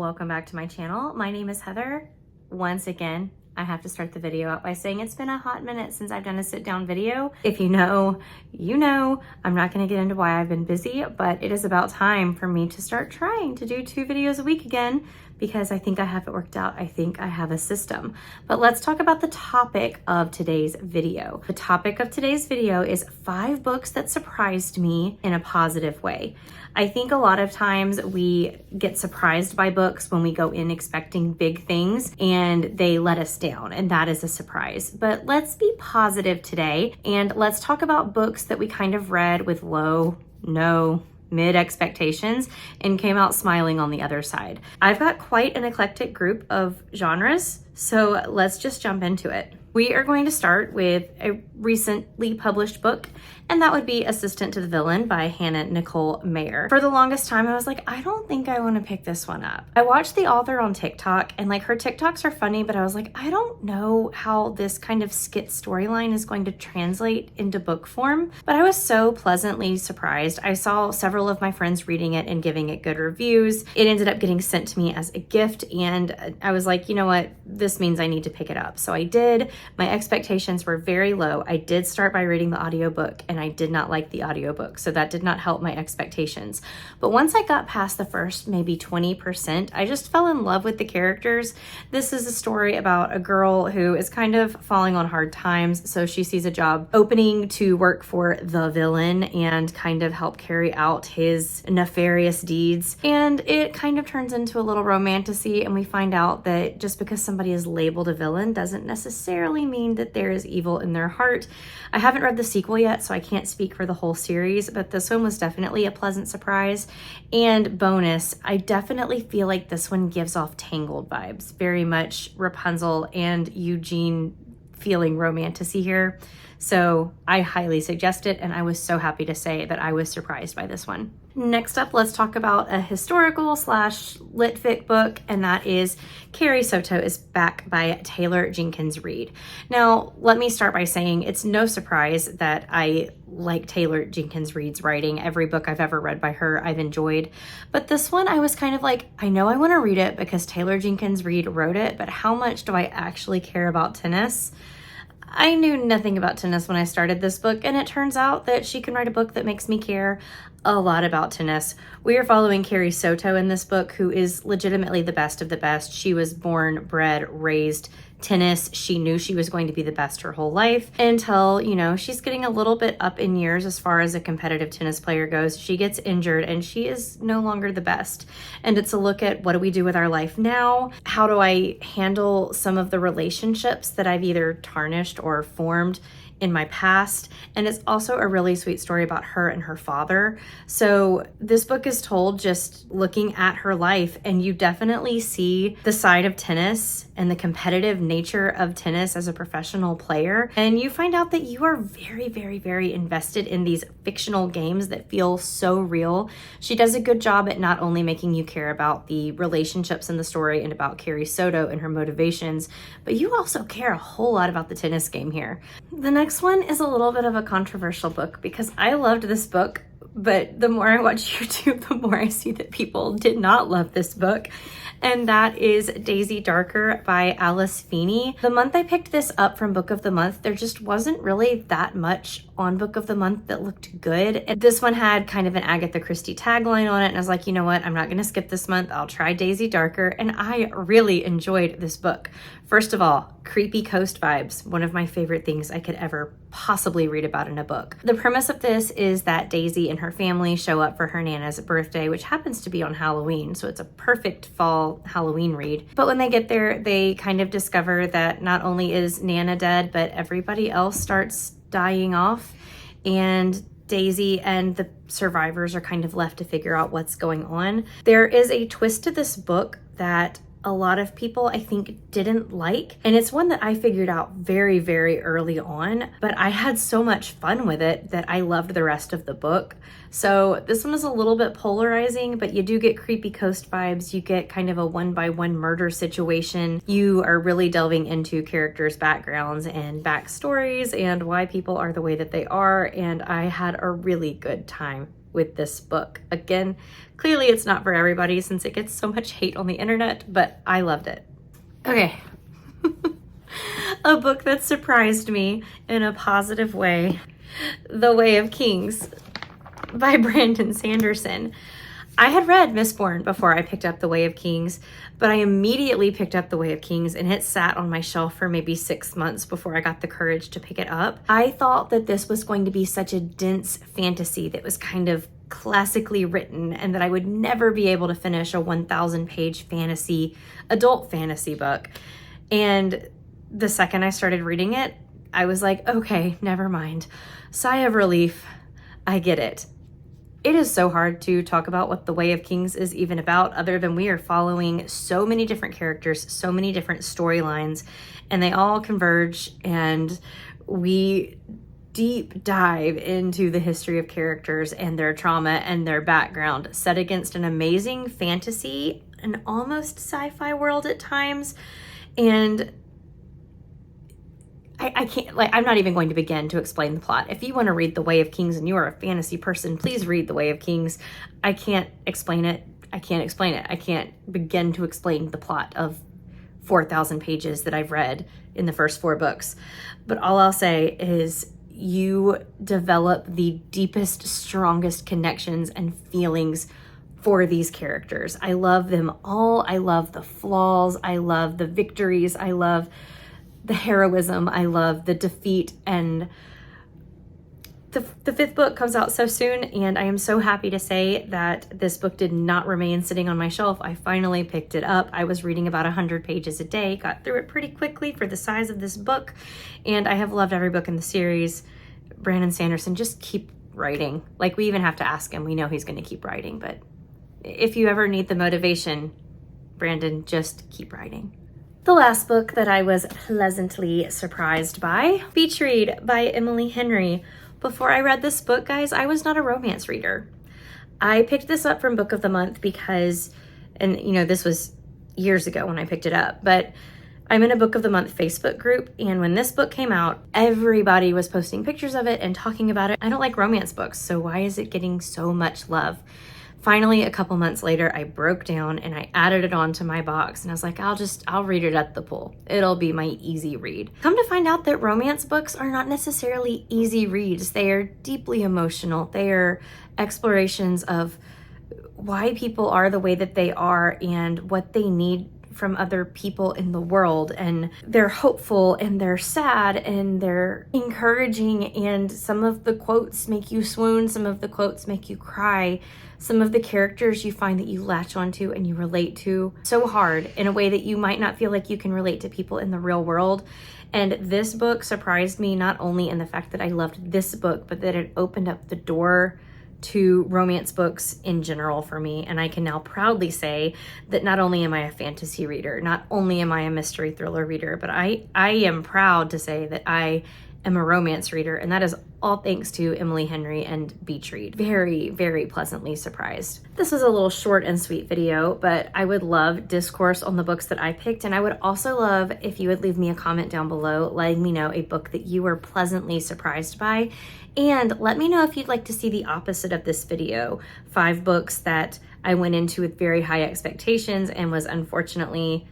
welcome back to my channel. My name is Heather. Once again, I have to start the video out by saying it's been a hot minute since I've done a sit-down video. If you know, you know. I'm not going to get into why I've been busy, but it is about time for me to start trying to do 2 videos a week again, because I think I have it worked out. I think I have a system. But let's talk about the topic of today's video. The topic of today's video is 5 books that surprised me in a positive way. I think a lot of times we get surprised by books when we go in expecting big things and they let us down, and that is a surprise. But let's be positive today, and let's talk about books that we kind of read with low, no, mid expectations and came out smiling on the other side. I've got quite an eclectic group of genres, so let's just jump into it. We are going to start with a recently published book, and that would be Assistant to the Villain by Hannah Nicole Mayer. For the longest time, I was like, I don't think I want to pick this one up. I watched the author on TikTok, and like her TikToks are funny, but I was like, I don't know how this kind of skit storyline is going to translate into book form. But I was so pleasantly surprised. I saw several of my friends reading it and giving it good reviews. It ended up getting sent to me as a gift, and I was like, you know what? This means I need to pick it up. So I did. My expectations were very low. I did start by reading the audiobook, and I did not like the audiobook, so that did not help my expectations. But once I got past the first maybe 20%, I just fell in love with the characters. This is a story about a girl who is kind of falling on hard times, so she sees a job opening to work for the villain and kind of help carry out his nefarious deeds. And it kind of turns into a little romantasy, and we find out that just because somebody is labeled a villain doesn't necessarily mean that there is evil in their heart. I haven't read the sequel yet, so I can't speak for the whole series, but this one was definitely a pleasant surprise. And bonus, I definitely feel like this one gives off Tangled vibes, very much Rapunzel and Eugene feeling romantasy here. So I highly suggest it, and I was so happy to say that I was surprised by this one. Next up, let's talk about a historical / lit fic book, and that is Carrie Soo is Back by Taylor Jenkins Reid. Now, let me start by saying it's no surprise that I like Taylor Jenkins Reid's writing. Every book I've ever read by her, I've enjoyed. But this one, I was kind of like, I know I want to read it because Taylor Jenkins Reid wrote it, but how much do I actually care about tennis? I knew nothing about tennis when I started this book, and it turns out that she can write a book that makes me care a lot about tennis. We are following Carrie Soo in this book, who is legitimately the best of the best. She was born, bred, raised tennis. She knew she was going to be the best her whole life until, you know, she's getting a little bit up in years as far as a competitive tennis player goes. She gets injured and she is no longer the best. And it's a look at, what do we do with our life now? How do I handle some of the relationships that I've either tarnished or formed in my past? And it's also a really sweet story about her and her father. So this book is told just looking at her life, and you definitely see the side of tennis and the competitive nature of tennis as a professional player. And you find out that you are very, very, very invested in these fictional games that feel so real. She does a good job at not only making you care about the relationships in the story and about Carrie Soo and her motivations, but you also care a whole lot about the tennis game here. The next one is a little bit of a controversial book because I loved this book, but the more I watch YouTube, the more I see that people did not love this book. And that is Daisy Darker by Alice Feeney. The month I picked this up from Book of the Month, there just wasn't really that much on Book of the Month that looked good. And this one had kind of an Agatha Christie tagline on it, and I was like, you know what, I'm not gonna skip this month, I'll try Daisy Darker, and I really enjoyed this book. First of all, creepy coast vibes, one of my favorite things I could ever possibly read about in a book. The premise of this is that Daisy and her family show up for her Nana's birthday, which happens to be on Halloween, so it's a perfect fall Halloween read. But when they get there, they kind of discover that not only is Nana dead, but everybody else starts dying off, and Daisy and the survivors are kind of left to figure out what's going on. There is a twist to this book that a lot of people, I think, didn't like. And it's one that I figured out very, very early on, but I had so much fun with it that I loved the rest of the book. So this one is a little bit polarizing, but you do get creepy coast vibes. You get kind of a 1-by-1 murder situation. You are really delving into characters' backgrounds and backstories and why people are the way that they are. And I had a really good time with this book. Again, clearly it's not for everybody since it gets so much hate on the internet, but I loved it. Okay. A book that surprised me in a positive way, The Way of Kings by Brandon Sanderson. I had read Mistborn before I picked up The Way of Kings, but I immediately picked up The Way of Kings and it sat on my shelf for maybe 6 months before I got the courage to pick it up. I thought that this was going to be such a dense fantasy that was kind of classically written and that I would never be able to finish a 1,000-page adult fantasy book. And the second I started reading it, I was like, okay, never mind. Sigh of relief. I get it. It is so hard to talk about what The Way of Kings is even about, other than we are following so many different characters, so many different storylines, and they all converge, and we deep dive into the history of characters and their trauma and their background, set against an amazing fantasy, an almost sci-fi world at times. And I can't, like, I'm not even going to begin to explain the plot. If you want to read The Way of Kings and you are a fantasy person, please read The Way of Kings. I can't explain it. I can't begin to explain the plot of 4,000 pages that I've read in the first 4 books. But all I'll say is you develop the deepest, strongest connections and feelings for these characters. I love them all. I love the flaws. I love the victories. I love the heroism. I love the defeat. And the 5th book comes out so soon, and I am so happy to say that this book did not remain sitting on my shelf. I finally picked it up. I was reading about 100 pages a day, got through it pretty quickly for the size of this book, and I have loved every book in the series. Brandon Sanderson, just keep writing. Like, we even have to ask him. We know he's going to keep writing, but if you ever need the motivation, Brandon, just keep writing. The last book that I was pleasantly surprised by, Feattreed by Emily Henry. Before I read this book, guys, I was not a romance reader. I picked this up from Book of the Month because, and you know, this was years ago when I picked it up, but I'm in a Book of the Month Facebook group, and when this book came out, everybody was posting pictures of it and talking about it. I don't like romance books, so why is it getting so much love? Finally, a couple months later, I broke down and I added it onto my box, and I was like, I'll read it at the pool. It'll be my easy read. Come to find out that romance books are not necessarily easy reads. They are deeply emotional. They are explorations of why people are the way that they are and what they need from other people in the world. And they're hopeful and they're sad and they're encouraging, and some of the quotes make you swoon, some of the quotes make you cry. Some of the characters you find that you latch onto and you relate to so hard in a way that you might not feel like you can relate to people in the real world. And this book surprised me not only in the fact that I loved this book, but that it opened up the door to romance books in general for me. And I can now proudly say that not only am I a fantasy reader, not only am I a mystery thriller reader, but I am proud to say that I am a romance reader, and that is all thanks to Emily Henry and Feattreed. Very, very pleasantly surprised. This was a little short and sweet video, but I would love discourse on the books that I picked, and I would also love if you would leave me a comment down below letting me know a book that you were pleasantly surprised by, and let me know if you'd like to see the opposite of this video. 5 books that I went into with very high expectations and was unfortunately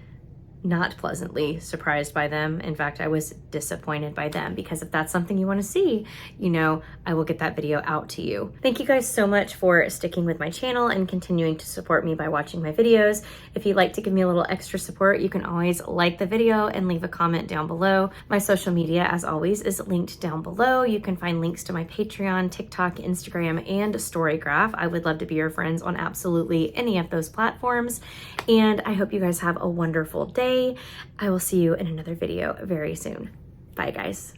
not pleasantly surprised by them. In fact, I was disappointed by them, because if that's something you want to see, you know, I will get that video out to you. Thank you guys so much for sticking with my channel and continuing to support me by watching my videos. If you'd like to give me a little extra support, you can always like the video and leave a comment down below. My social media, as always, is linked down below. You can find links to my Patreon, TikTok, Instagram, and Storygraph. I would love to be your friends on absolutely any of those platforms. And I hope you guys have a wonderful day. I will see you in another video very soon. Bye, guys.